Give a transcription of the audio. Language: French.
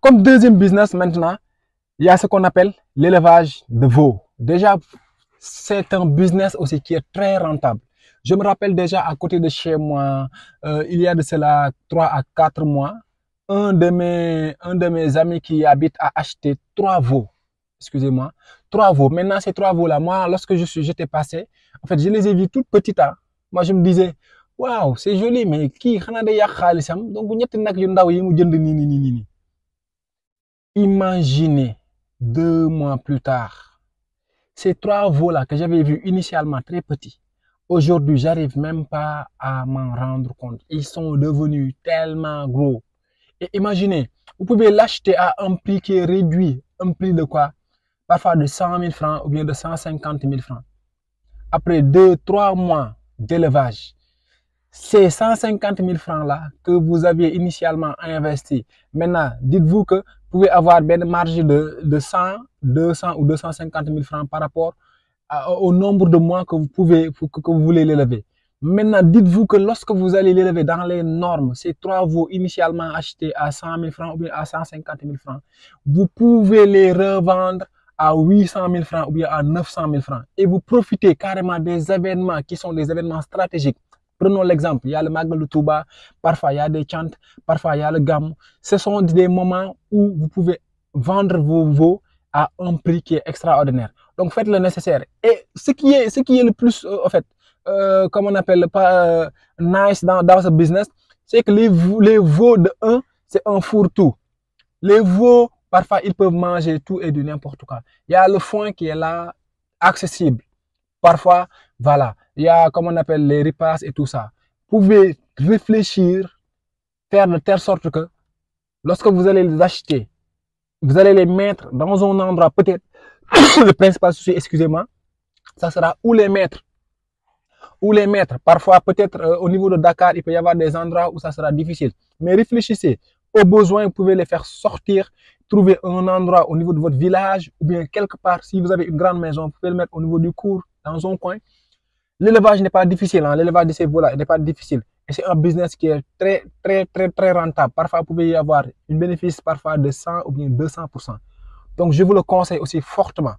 Comme deuxième business maintenant, il y a ce qu'on appelle l'élevage de veaux. Déjà, c'est un business aussi qui est très rentable. Je me rappelle déjà à côté de chez moi, il y a de cela 3 à 4 mois, un de mes amis qui habite a acheté 3 veaux. Excusez-moi, 3 veaux. Maintenant, ces 3 veaux-là, moi, lorsque j'étais passé, en fait, je les ai vus toutes petites. Hein. Moi, je me disais, waouh, c'est joli, mais qui donc, imaginez 2 mois plus tard, ces 3 veaux-là que j'avais vus initialement très petits, aujourd'hui, j'arrive même pas à m'en rendre compte. Ils sont devenus tellement gros. Et imaginez, vous pouvez l'acheter à un prix qui est réduit, un prix de quoi? Parfois de 100 000 francs ou bien de 150 000 francs. Après 2-3 mois d'élevage, ces 150 000 francs-là que vous aviez initialement investi, maintenant, dites-vous que vous pouvez avoir une marge de 100, 200 ou 250 000 francs par rapport au nombre de mois que vous voulez l'élever. Maintenant, dites-vous que lorsque vous allez l'élever dans les normes, ces 3 veaux initialement achetés à 100 000 francs ou bien à 150 000 francs, vous pouvez les revendre à 800 000 francs ou bien à 900 000 francs. Et vous profitez carrément des événements qui sont des événements stratégiques. Prenons l'exemple, il y a le Magal de Touba, parfois il y a des chants, parfois il y a le Gamou. Ce sont des moments où vous pouvez vendre vos veaux à un prix qui est extraordinaire. Donc faites le nécessaire. Et ce qui est le plus, en fait, comme on appelle pas nice dans ce business, c'est que les veaux de 1, c'est un fourre-tout. Les veaux, parfois, ils peuvent manger tout et du n'importe quoi. Il y a le foin qui est là, accessible. Parfois, voilà, il y a, comme on appelle, les repas et tout ça. Vous pouvez réfléchir, faire de telle sorte que, lorsque vous allez les acheter, vous allez les mettre dans un endroit, peut-être, le principal souci, excusez-moi, ça sera où les mettre. Où les mettre. Parfois, peut-être au niveau de Dakar, il peut y avoir des endroits où ça sera difficile. Mais réfléchissez. Au besoin, vous pouvez les faire sortir, trouver un endroit au niveau de votre village ou bien quelque part. Si vous avez une grande maison, vous pouvez le mettre au niveau du cours, dans un coin. L'élevage n'est pas difficile. Hein. L'élevage de ces veaux-là n'est pas difficile. Et c'est un business qui est très rentable. Parfois, vous pouvez y avoir un bénéfice parfois de 100 ou bien 200%. Donc, je vous le conseille aussi fortement.